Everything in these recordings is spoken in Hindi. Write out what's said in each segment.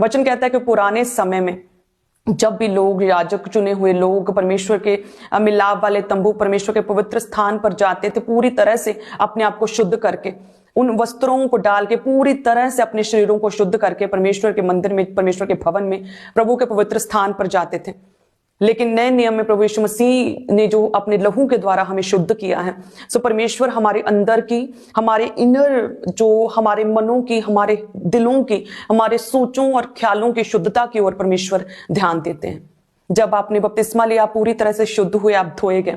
वचन कहता है कि पुराने समय में जब भी लोग, याजक चुने हुए लोग परमेश्वर के मिलाप वाले तंबू, परमेश्वर के पवित्र स्थान पर जाते थे, पूरी तरह से अपने आप को शुद्ध करके, उन वस्त्रों को डाल के पूरी तरह से अपने शरीरों को शुद्ध करके परमेश्वर के मंदिर में, परमेश्वर के भवन में, प्रभु के पवित्र स्थान पर जाते थे। लेकिन नए नियम में प्रभु यीशु मसीह ने जो अपने लहू के द्वारा हमें शुद्ध किया है, सो परमेश्वर हमारे अंदर की, हमारे इनर, जो हमारे मनों की, हमारे दिलों की, हमारे सोचों और ख्यालों की शुद्धता की ओर परमेश्वर ध्यान देते हैं। जब आपने बपतिस्मा लिया, आप पूरी तरह से शुद्ध हुए, आप धोए गए,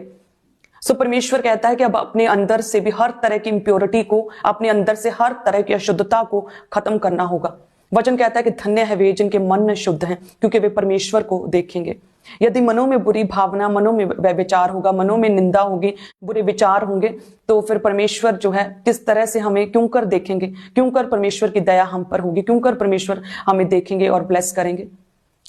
सो परमेश्वर कहता है कि अब अपने अंदर से भी हर तरह की इंप्योरिटी को, अपने अंदर से हर तरह की अशुद्धता को खत्म करना होगा। वचन कहता है कि धन्य है वे जिनके मन शुद्ध हैं, क्योंकि वे परमेश्वर को देखेंगे। यदि मनों में बुरी भावना, मनों में व्यभिचार होगा, मनों में निंदा होगी, बुरे विचार होंगे, तो फिर परमेश्वर जो है किस तरह से हमें क्यों कर देखेंगे, क्यों कर परमेश्वर की दया हम पर होगी, क्यों कर परमेश्वर हमें देखेंगे और ब्लेस करेंगे।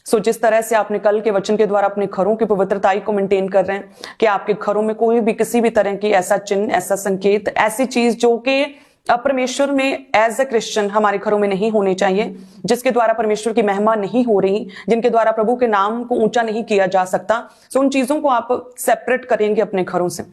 सो जिस तरह से आपने कल के वचन के द्वारा अपने घरों की पवित्रताई को मेंटेन कर रहे हैं कि आपके घरों में कोई भी किसी भी तरह की ऐसा चिन्ह, ऐसा संकेत, ऐसी चीज जो कि परमेश्वर में एज ए क्रिश्चियन हमारे घरों में नहीं होनी चाहिए, जिसके द्वारा परमेश्वर की महिमा नहीं हो रही, जिनके द्वारा प्रभु के नाम को ऊंचा नहीं किया जा सकता, सो उन चीजों को आप सेपरेट करेंगे अपने घरों से,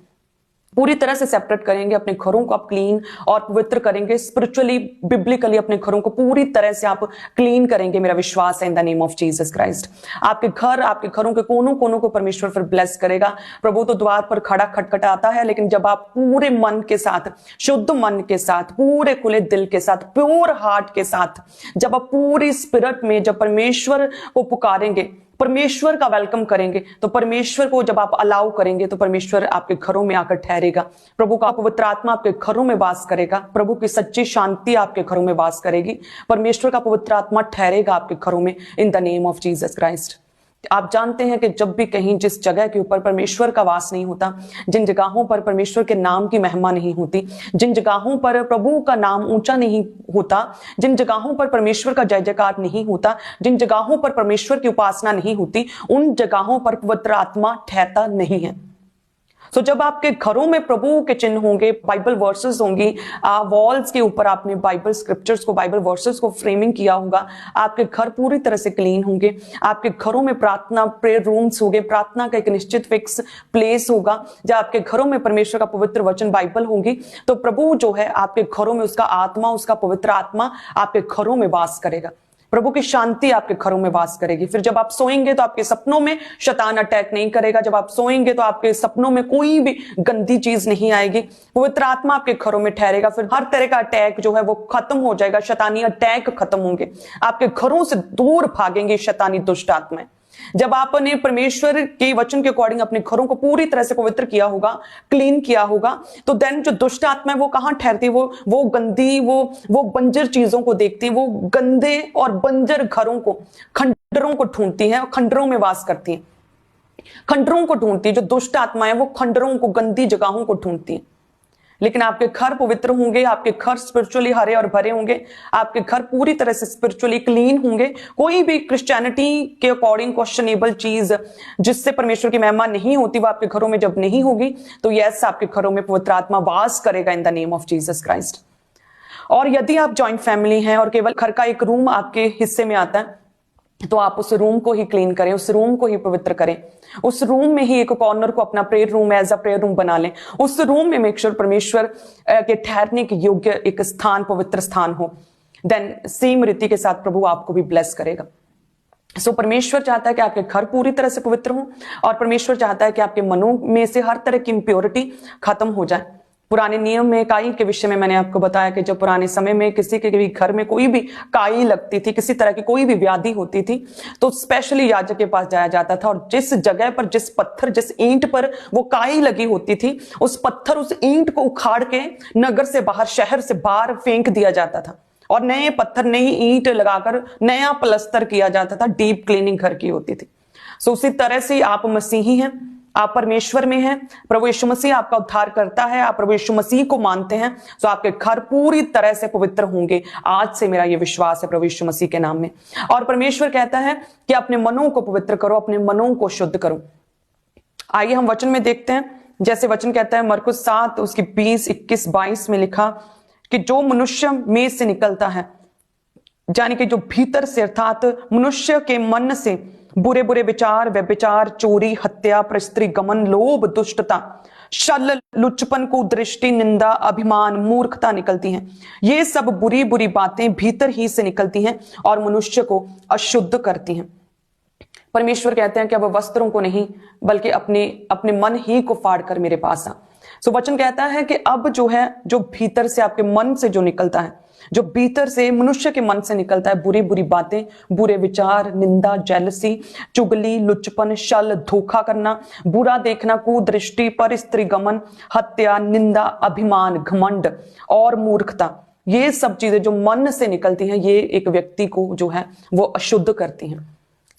पूरी तरह से सेपरेट करेंगे अपने घरों को, आप क्लीन और पवित्र करेंगे। स्पिरिचुअली, बिब्लिकली अपने घरों को पूरी तरह से आप क्लीन करेंगे। मेरा विश्वास है इन the name of Jesus Christ, आपके घर, आपके घरों के कोनों कोनों को परमेश्वर फिर ब्लेस करेगा। प्रभु तो द्वार पर खड़ा खटखटाता है, लेकिन जब आप पूरे मन के साथ, शुद्ध मन के साथ, पूरे खुले दिल के साथ, प्योर हार्ट के साथ, जब आप पूरी स्पिरिट में जब परमेश्वर को पुकारेंगे, परमेश्वर का वेलकम करेंगे, तो परमेश्वर को जब आप अलाउ करेंगे, तो परमेश्वर आपके घरों में आकर ठहरेगा। प्रभु का पवित्र आत्मा आपके घरों में वास करेगा, प्रभु की सच्ची शांति आपके घरों में वास करेगी, परमेश्वर का पवित्र आत्मा ठहरेगा आपके घरों में इन the name of Jesus Christ. आप जानते हैं कि जब भी कहीं, जिस जगह के ऊपर परमेश्वर का वास नहीं होता, जिन जगहों पर परमेश्वर के नाम की महिमा नहीं होती, जिन जगहों पर प्रभु का नाम ऊंचा नहीं होता, जिन जगहों पर परमेश्वर का जय जयकार नहीं होता, जिन जगहों पर परमेश्वर की उपासना नहीं होती, उन जगहों पर पवित्र आत्मा ठहरता नहीं है। तो जब आपके घरों में प्रभु के चिन्ह होंगे, बाइबल वर्सेस होंगी, वॉल्स के ऊपर आपने बाइबल स्क्रिप्चर्स को, बाइबल वर्सेस को फ्रेमिंग किया होगा, आपके घर पूरी तरह से क्लीन होंगे, आपके घरों में प्रार्थना, प्रेयर रूम्स होंगे, प्रार्थना का एक निश्चित फिक्स प्लेस होगा, जब आपके घरों में परमेश्वर का पवित्र वचन, बाइबल होंगी, तो प्रभु जो है आपके घरों में, उसका आत्मा, उसका पवित्र आत्मा आपके घरों में वास करेगा। प्रभु की शांति आपके घरों में वास करेगी। फिर जब आप सोएंगे तो आपके सपनों में शैतान अटैक नहीं करेगा, जब आप सोएंगे तो आपके सपनों में कोई भी गंदी चीज नहीं आएगी, पवित्र आत्मा आपके घरों में ठहरेगा। फिर हर तरह का अटैक जो है वो खत्म हो जाएगा, शैतानी अटैक खत्म होंगे, आपके घरों से दूर भागेंगे शैतानी दुष्ट आत्माएं। जब आपने परमेश्वर के वचन के अकॉर्डिंग अपने घरों को पूरी तरह से पवित्र किया होगा, क्लीन किया होगा, तो देन जो दुष्ट आत्मा है वो कहां ठहरती, वो गंदी, वो बंजर चीजों को देखती है, वो गंदे और बंजर घरों को, खंडरों को ढूंढती है और खंडरों में वास करती है, खंडरों को ढूंढती है। जो दुष्ट आत्मा है वो खंडरों को, गंदी जगहों को ढूंढती है। लेकिन आपके घर पवित्र होंगे, आपके घर स्पिरिचुअली हरे और भरे होंगे, आपके घर पूरी तरह से स्पिरिचुअली क्लीन होंगे, कोई भी क्रिश्चियनिटी के अकॉर्डिंग क्वेश्चनेबल चीज जिससे परमेश्वर की महिमा नहीं होती, वो आपके घरों में जब नहीं होगी, तो यस, आपके घरों में पवित्र आत्मा वास करेगा इन the name of Jesus Christ. और यदि आप जॉइंट फैमिली हैं और केवल घर का एक रूम आपके हिस्से में आता है, तो आप उस रूम को ही क्लीन करें, उस रूम को ही पवित्र करें, उस रूम में ही एक कॉर्नर को अपना prayer room, as a prayer room बना लें। उस रूम में मेक श्योर परमेश्वर के ठहरने के योग्य एक स्थान, पवित्र स्थान हो। देन सेम रीति के साथ प्रभु आपको भी ब्लेस करेगा। सो परमेश्वर चाहता है कि आपके घर पूरी तरह से पवित्र हो, और परमेश्वर चाहता है कि आपके मनों में से हर तरह की इंप्योरिटी खत्म हो जाए। पुराने नियम में काई के विषय में मैंने आपको बताया कि जब पुराने समय में किसी के भी घर में कोई भी काई लगती थी, किसी तरह की कोई भी व्याधि होती थी, तो स्पेशली याजक के पास जाया जाता था, और जिस जगह पर, जिस पत्थर, जिस ईंट पर वो काई लगी होती थी, उस पत्थर, उस ईंट को उखाड़ के नगर से बाहर, शहर से बाहर फेंक दिया जाता था, और नए पत्थर, नई ईंट लगाकर नया प्लस्तर किया जाता था। डीप क्लीनिंग घर की होती थी। सो उसी तरह से आप मसीही हैं, आप परमेश्वर में हैं, प्रभु यीशु मसीह आपका उद्धार करता है, आप प्रभु यीशु मसीह को मानते हैं, तो आपके घर पूरी तरह से पवित्र होंगे। आज से मेरा यह विश्वास है प्रभु यीशु मसीह के नाम में। और परमेश्वर कहता है कि अपने मनों को पवित्र करो, अपने मनों को शुद्ध करो। आइए हम वचन में देखते हैं, जैसे वचन कहता है मरकुस 7 उसकी 20, 21, 22 में लिखा कि जो मनुष्य में से निकलता है यानी कि जो भीतर से अर्थात मनुष्य के मन से बुरे बुरे विचार, व्यभिचार, चोरी, हत्या, परस्त्री गमन, लोभ, दुष्टता, छल, लुचपन, कुदृष्टि, निंदा, अभिमान, मूर्खता निकलती हैं। ये सब बुरी बुरी बातें भीतर ही से निकलती हैं और मनुष्य को अशुद्ध करती हैं। परमेश्वर कहते हैं कि अब वस्त्रों को नहीं बल्कि अपने अपने मन ही को फाड़ कर मेरे पास आ। सो वचन कहता है कि अब जो है, जो भीतर से आपके मन से जो निकलता है, जो भीतर से मनुष्य के मन से निकलता है, बुरी बुरी बातें, बुरे विचार, निंदा, जेलसी, चुगली, लुचपन, छल, धोखा करना, बुरा देखना, कुदृष्टि, परस्त्री गमन, हत्या, निंदा, अभिमान, घमंड और मूर्खता, ये सब चीजें जो मन से निकलती हैं, ये एक व्यक्ति को जो है वो अशुद्ध करती हैं।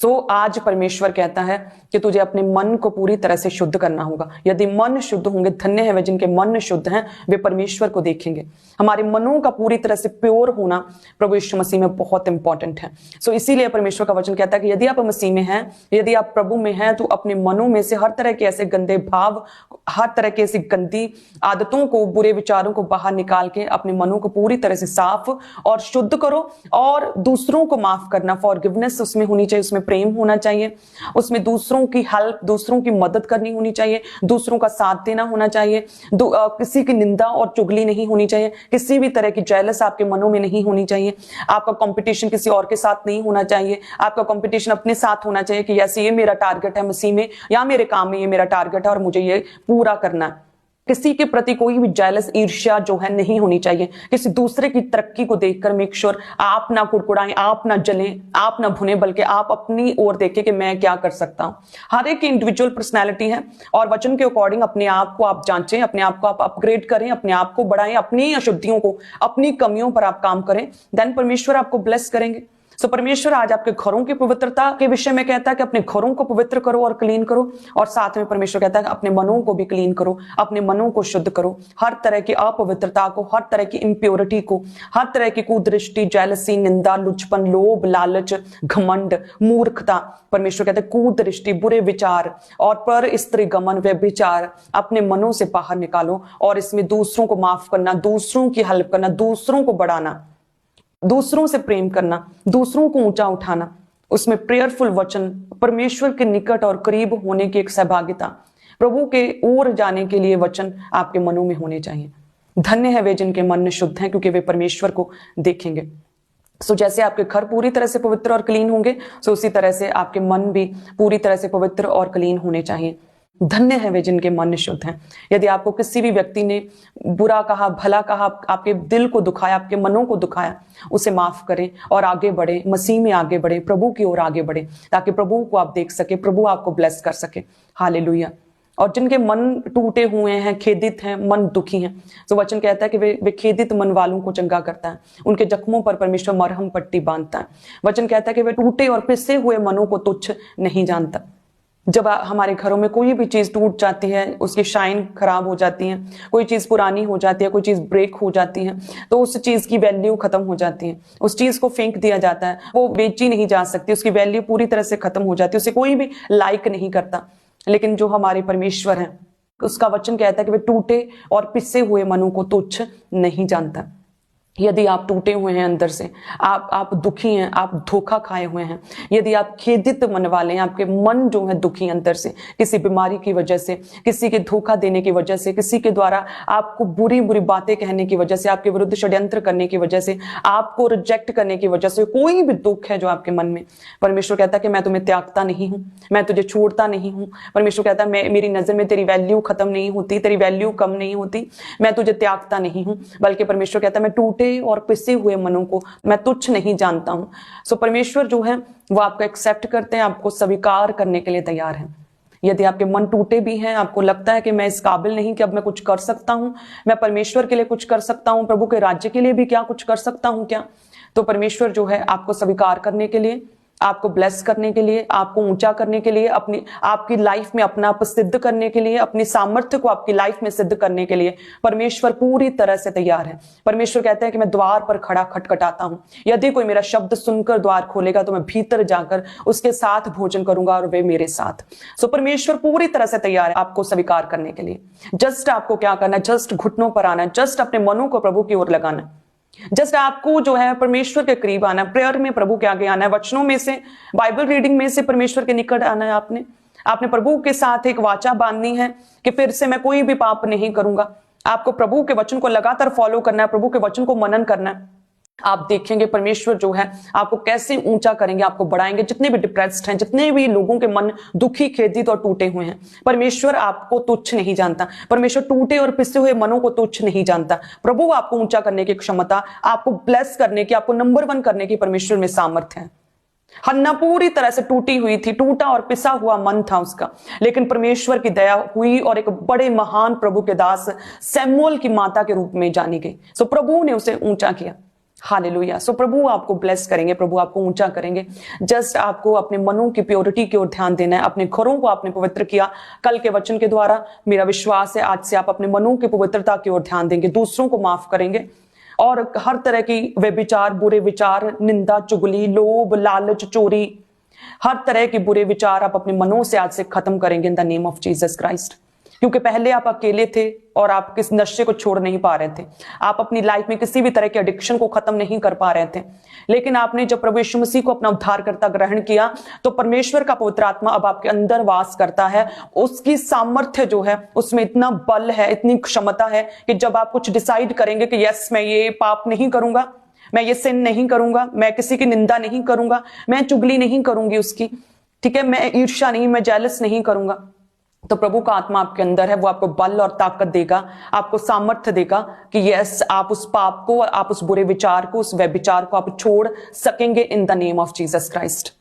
तो आज परमेश्वर कहता है कि तुझे अपने मन को पूरी तरह से शुद्ध करना होगा। यदि मन शुद्ध होंगे, धन्य है वे जिनके मन शुद्ध हैं, वे परमेश्वर को देखेंगे। हमारे मनों का पूरी तरह से प्योर होना प्रभु यीशु मसीह में बहुत इंपॉर्टेंट है। सो इसीलिए परमेश्वर का वचन कहता है कि यदि आप मसीह में हैं, यदि आप प्रभु में हैं, तो अपने मनों में से हर तरह के ऐसे गंदे भाव, हर तरह की ऐसी गंदी आदतों को, बुरे विचारों को बाहर निकाल के अपने मनों को पूरी तरह से साफ और शुद्ध करो। और दूसरों को माफ करना, फॉरगिवनेस उसमें होनी चाहिए, उसमें प्रेम होना चाहिए, उसमें दूसरों की हेल्प, दूसरों की मदद करनी होनी चाहिए, दूसरों का साथ देना होना चाहिए, किसी की निंदा और चुगली नहीं होनी चाहिए, किसी भी तरह की जेलस आपके मनों में नहीं होनी चाहिए, आपका कंपटीशन किसी और के साथ नहीं होना चाहिए, आपका कंपटीशन अपने साथ होना चाहिए कि यस ये मेरा टारगेट है मसीह में, या मेरे काम में ये मेरा टारगेट है और मुझे ये पूरा करना है। किसी के प्रति कोई भी जेलस, ईर्ष्या जो है नहीं होनी चाहिए। किसी दूसरे की तरक्की को देखकर मेक श्योर आप ना कुड़कुड़ाएं, आप ना जलें, आप ना भुने, बल्कि आप अपनी ओर देखें कि मैं क्या कर सकता हूं। हर एक की इंडिविजुअल पर्सनैलिटी है और वचन के अकॉर्डिंग अपने आप को आप जांचें, अपने आप को आप अपग्रेड करें, अपने आप को बढ़ाएं, अपनी अशुद्धियों को, अपनी कमियों पर आप काम करें, देन परमेश्वर आपको ब्लेस करेंगे। सो परमेश्वर आज आपके घरों की पवित्रता के विषय में कहता है कि अपने घरों को पवित्र करो और क्लीन करो, और साथ में परमेश्वर कहता है कि अपने मनों को भी क्लीन करो, अपने मनों को शुद्ध करो, हर तरह की अपवित्रता को, हर तरह की इम्प्योरिटी को, हर तरह की कुदृष्टि, जेलसी, निंदा, लुचपन, लोभ, लालच, घमंड, मूर्खता, परमेश्वर कहता है कुदृष्टि, बुरे विचार और पर स्त्री गमन, व्यभिचार अपने मनों से बाहर निकालो। और इसमें दूसरों को माफ करना, दूसरों की हेल्प करना, दूसरों को बढ़ाना, दूसरों से प्रेम करना, दूसरों को ऊंचा उठाना, उसमें प्रेयरफुल वचन, परमेश्वर के निकट और करीब होने की एक सहभागिता, प्रभु के ओर जाने के लिए वचन आपके मनों में होने चाहिए। धन्य है वे जिनके मन शुद्ध हैं, क्योंकि वे परमेश्वर को देखेंगे। सो जैसे आपके घर पूरी तरह से पवित्र और क्लीन होंगे, सो उसी तरह से आपके मन भी पूरी तरह से पवित्र और क्लीन होने चाहिए। धन्य है वे जिनके मन शुद्ध हैं। यदि आपको किसी भी व्यक्ति ने बुरा कहा, भला कहा, आपके दिल को दुखाया, आपके मनों को दुखाया, उसे माफ करें और आगे बढ़े, मसीह में आगे बढ़े, प्रभु की ओर आगे बढ़े, ताकि प्रभु को आप देख सके, प्रभु आपको ब्लेस कर सके। हालेलुया। और जिनके मन टूटे हुए हैं, खेदित हैं, मन दुखी हैं, तो वचन कहता है कि वे खेदित मन वालों को चंगा करता है, उनके जख्मों पर परमेश्वर मरहम पट्टी बांधता है। वचन कहता है कि वे टूटे और पिसे हुए मनों को तुच्छ नहीं जानता। जब हमारे घरों में कोई भी चीज टूट जाती है, उसकी शाइन खराब हो जाती है, कोई चीज पुरानी हो जाती है, कोई चीज ब्रेक हो जाती है, तो उस चीज की वैल्यू खत्म हो जाती है, उस चीज को फेंक दिया जाता है, वो बेची नहीं जा सकती, उसकी वैल्यू पूरी तरह से खत्म हो जाती है, उसे कोई भी लाइक नहीं करता। लेकिन जो हमारे परमेश्वर हैं, उसका वचन कहता है कि वे टूटे और पिसे हुए मनों को तुच्छ नहीं जानता। यदि आप टूटे हुए हैं अंदर से, आप दुखी हैं, आप धोखा खाए हुए हैं, यदि आप खेदित मन वाले हैं, आपके मन जो है दुखी अंदर से, किसी बीमारी की वजह से, किसी के धोखा देने की वजह से, किसी के द्वारा आपको बुरी बुरी बातें कहने की वजह से, आपके विरुद्ध षड्यंत्र करने की वजह से, आपको रिजेक्ट करने की वजह से, कोई भी दुख है जो आपके मन में, परमेश्वर कहता है कि मैं तुम्हें त्यागता नहीं हूं, मैं तुझे छोड़ता नहीं हूं। परमेश्वर कहता है मेरी नजर में तेरी वैल्यू खत्म नहीं होती, तेरी वैल्यू कम नहीं होती, मैं तुझे त्यागता नहीं हूं, बल्कि परमेश्वर कहता है मैं टूटे और पिसे हुए मनों को मैं तुच्छ नहीं जानता हूं। सो परमेश्वर जो है वो आपको एक्सेप्ट करते हैं, आपको स्वीकार करने के लिए तैयार है। यदि आपके मन टूटे भी हैं, आपको लगता है कि मैं इस काबिल नहीं कि अब मैं कुछ कर सकता हूं, मैं परमेश्वर के लिए कुछ कर सकता हूं, प्रभु के राज्य के लिए भी क्या कुछ कर सकता हूं क्या, तो परमेश्वर जो है आपको स्वीकार करने के लिए, आपको ब्लेस करने के लिए, आपको ऊंचा करने के लिए, अपनी आपकी लाइफ में अपना आप सिद्ध करने के लिए, अपनी सामर्थ्य को आपकी लाइफ में सिद्ध करने के लिए परमेश्वर पूरी तरह से तैयार है। परमेश्वर कहते हैं कि मैं द्वार पर खड़ा खटखटाता हूं, यदि कोई मेरा शब्द सुनकर द्वार खोलेगा तो मैं भीतर जाकर उसके साथ भोजन करूंगा और वे मेरे साथ। सो परमेश्वर पूरी तरह से तैयार है आपको स्वीकार करने के लिए। जस्ट आपको क्या करना है, जस्ट घुटनों पर आना है, जस्ट अपने मनों को प्रभु की ओर लगाना है। जस्ट आपको जो है परमेश्वर के करीब आना है, प्रेयर में प्रभु के आगे आना है, वचनों में से, बाइबल रीडिंग में से परमेश्वर के निकट आना है। आपने प्रभु के साथ एक वाचा बांधनी है कि फिर से मैं कोई भी पाप नहीं करूंगा। आपको प्रभु के वचन को लगातार फॉलो करना है, प्रभु के वचन को मनन करना है। आप देखेंगे परमेश्वर जो है आपको कैसे ऊंचा करेंगे, आपको बढ़ाएंगे। जितने भी डिप्रेस्ड हैं, जितने भी लोगों के मन दुखी, खेदित और टूटे हुए हैं, परमेश्वर आपको तुच्छ नहीं जानता। परमेश्वर टूटे और पिसे हुए मनों को तुच्छ नहीं जानता। प्रभु आपको ऊंचा करने की क्षमता, आपको ब्लेस करने की, आपको नंबर 1 करने की परमेश्वर में सामर्थ्य है। हन्ना पूरी तरह से टूटी हुई थी, टूटा और पिसा हुआ मन था उसका, लेकिन परमेश्वर की दया हुई और एक बड़े महान प्रभु के दास सैमुअल की माता के रूप में जानी गई। सो प्रभु ने उसे ऊंचा किया। हालेलुया। सो प्रभु आपको ब्लेस करेंगे, प्रभु आपको ऊंचा करेंगे। जस्ट आपको अपने मनों की प्योरिटी की ओर ध्यान देना है। अपने घरों को आपने पवित्र किया कल के वचन के द्वारा। मेरा विश्वास है आज से आप अपने मनों की पवित्रता की ओर ध्यान देंगे, दूसरों को माफ करेंगे और हर तरह की व्यभिचार, बुरे विचार, निंदा, चुगली, लोभ, लालच, चोरी, हर तरह के बुरे विचार आप अपने मनों से आज से खत्म करेंगे इन the name of Jesus Christ. क्योंकि पहले आप अकेले थे और आप किस नशे को छोड़ नहीं पा रहे थे, आप अपनी लाइफ में किसी भी तरह के एडिक्शन को खत्म नहीं कर पा रहे थे। लेकिन आपने जब प्रभु यीशु मसीह को अपना उद्धारकर्ता ग्रहण किया तो परमेश्वर का पवित्र आत्मा अब आपके अंदर वास करता है। उसकी सामर्थ्य जो है उसमें इतना बल है, इतनी क्षमता है कि जब आप कुछ डिसाइड करेंगे कि यस मैं ये पाप नहीं करूंगा, मैं ये सिन नहीं करूंगा, मैं किसी की निंदा नहीं करूंगा, मैं चुगली नहीं करूंगी उसकी, ठीक है, मैं ईर्ष्या नहीं, मैं जेलस नहीं करूंगा, तो प्रभु का आत्मा आपके अंदर है, वो आपको बल और ताकत देगा, आपको सामर्थ्य देगा कि यस आप उस पाप को, आप उस बुरे विचार को, उस व्यभिचार को आप छोड़ सकेंगे in the name of Jesus Christ.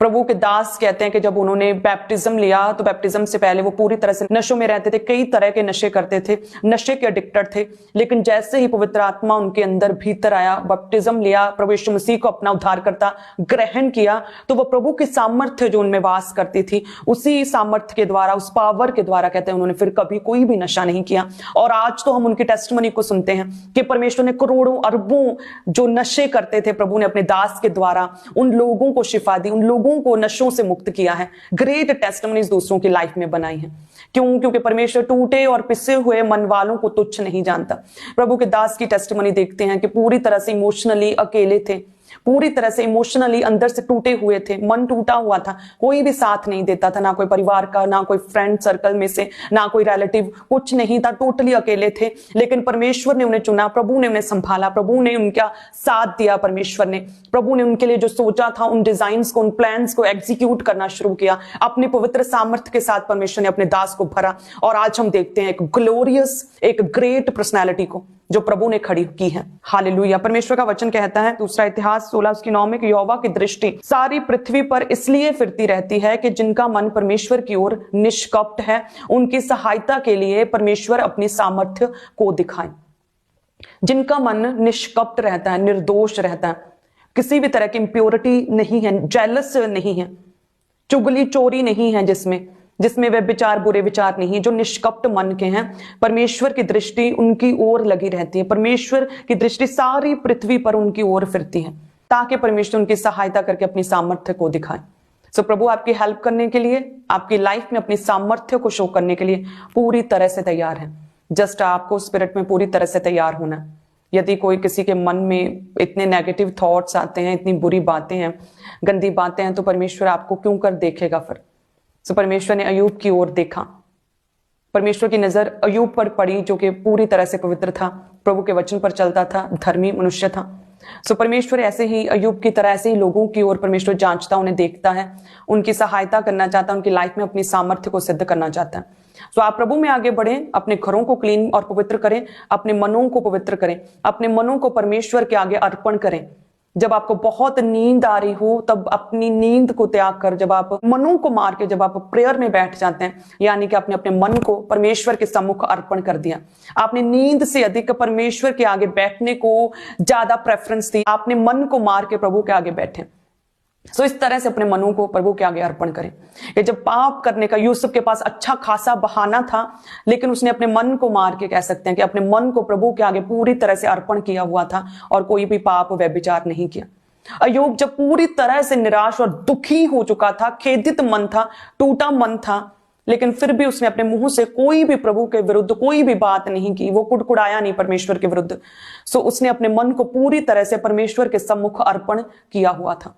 प्रभु के दास कहते हैं कि जब उन्होंने बैप्टिज्म लिया तो बैप्टिज्म से पहले वो पूरी तरह से नशों में रहते थे, कई तरह के नशे करते थे, नशे के एडिक्टेड थे। लेकिन जैसे ही पवित्र आत्मा उनके अंदर भीतर आया, बैप्टिज्म लिया, प्रभु यीशु मसीह को अपना उद्धारकर्ता ग्रहण किया, तो वो प्रभु की सामर्थ्य जो उनमें वास करती थी, उसी सामर्थ्य के द्वारा, उस पावर के द्वारा कहते हैं उन्होंने फिर कभी कोई भी नशा नहीं किया। और आज तो हम उनकी टेस्टिमनी को सुनते हैं कि परमेश्वर ने करोड़ों अरबों जो नशे करते थे, प्रभु ने अपने दास के द्वारा उन लोगों को शिफा दी, उन लोगों को नशों से मुक्त किया है। ग्रेट टेस्टिमनीज दूसरों की लाइफ में बनाई है। क्यों? क्योंकि परमेश्वर टूटे और पिसे हुए मन वालों को तुच्छ नहीं जानता। प्रभु के दास की टेस्टिमनी देखते हैं कि पूरी तरह से इमोशनली अकेले थे, पूरी तरह से इमोशनली अंदर से टूटे हुए थे, मन टूटा हुआ था, कोई भी साथ नहीं देता था, ना कोई परिवार का, ना कोई फ्रेंड सर्कल में से, ना कोई रिलेटिव, कुछ नहीं था, टोटली अकेले थे। लेकिन परमेश्वर ने उन्हें चुना, प्रभु ने उन्हें संभाला, प्रभु ने उनका साथ दिया। परमेश्वर ने, प्रभु ने उनके लिए जो सोचा था उन डिजाइन्स को, उन प्लान्स को एग्जीक्यूट करना शुरू किया। अपने पवित्र सामर्थ्य के साथ परमेश्वर ने अपने दास को भरा और आज हम देखते हैं एक ग्लोरियस, एक ग्रेट पर्सनैलिटी को जो प्रभु ने खड़ी की है। हालेलुया। परमेश्वर का वचन कहता है दूसरा इतिहास 16:9 में कि यहोवा की दृष्टि सारी पृथ्वी पर इसलिए फिरती रहती है कि जिनका मन परमेश्वर की ओर निष्कपट है, उनकी सहायता के लिए परमेश्वर अपनी सामर्थ्य को दिखाए। जिनका मन निष्कपट रहता है, निर्दोष रहता है, किसी भी तरह की इंप्योरिटी नहीं है, जेलस नहीं है, चुगली चोरी नहीं है, जिसमें वे विचार, बुरे विचार नहीं, जो निष्कपट मन के हैं, परमेश्वर की दृष्टि उनकी ओर लगी रहती है। परमेश्वर की दृष्टि सारी पृथ्वी पर उनकी ओर फिरती है ताकि परमेश्वर उनकी सहायता करके अपनी सामर्थ्य को दिखाए। सो प्रभु आपकी हेल्प करने के लिए, आपकी लाइफ में अपनी सामर्थ्य को शो करने के लिए पूरी तरह से तैयार है। जस्ट आपको स्पिरिट में पूरी तरह से तैयार होना है। यदि कोई किसी के मन में इतने नेगेटिव थॉट्स आते हैं, इतनी बुरी बातें हैं, गंदी बातें हैं, तो परमेश्वर आपको क्यों कर देखेगा फिर? सो परमेश्वर ने अय्यूब की ओर देखा, परमेश्वर की नजर अय्यूब पर पड़ी जो कि पूरी तरह से पवित्र था, प्रभु के वचन पर चलता था, धर्मी मनुष्य था। सो परमेश्वर ऐसे ही अय्यूब की तरह ऐसे ही लोगों की ओर परमेश्वर जांचता, उन्हें देखता है, उनकी सहायता करना चाहता है, उनकी लाइफ में अपनी सामर्थ्य को सिद्ध करना चाहता है। सो आप प्रभु में आगे बढ़ें, अपने घरों को क्लीन और पवित्र करें, अपने मनों को पवित्र करें, अपने मनों को परमेश्वर के आगे अर्पण करें। जब आपको बहुत नींद आ रही हो तब अपनी नींद को त्याग कर, जब आप मनों को मार के जब आप प्रेयर में बैठ जाते हैं, यानी कि आपने अपने मन को परमेश्वर के सम्मुख अर्पण कर दिया, आपने नींद से अधिक परमेश्वर के आगे बैठने को ज्यादा प्रेफरेंस दी, आपने मन को मार के प्रभु के आगे बैठे। सो इस तरह से अपने मनों को प्रभु के आगे अर्पण करें। कि जब पाप करने का यूसुफ के पास अच्छा खासा बहाना था, लेकिन उसने अपने मन को मार के, कह सकते हैं कि अपने मन को प्रभु के आगे पूरी तरह से अर्पण किया हुआ था और कोई भी पाप व्यभिचार नहीं किया। अय्यूब जब पूरी तरह से निराश और दुखी हो चुका था, खेदित मन था, टूटा मन था, लेकिन फिर भी उसने अपने मुंह से कोई भी प्रभु के विरुद्ध कोई भी बात नहीं की, वो कुड़कुड़ाया नहीं परमेश्वर के विरुद्ध। सो उसने अपने मन को पूरी तरह से परमेश्वर के सम्मुख अर्पण किया हुआ था।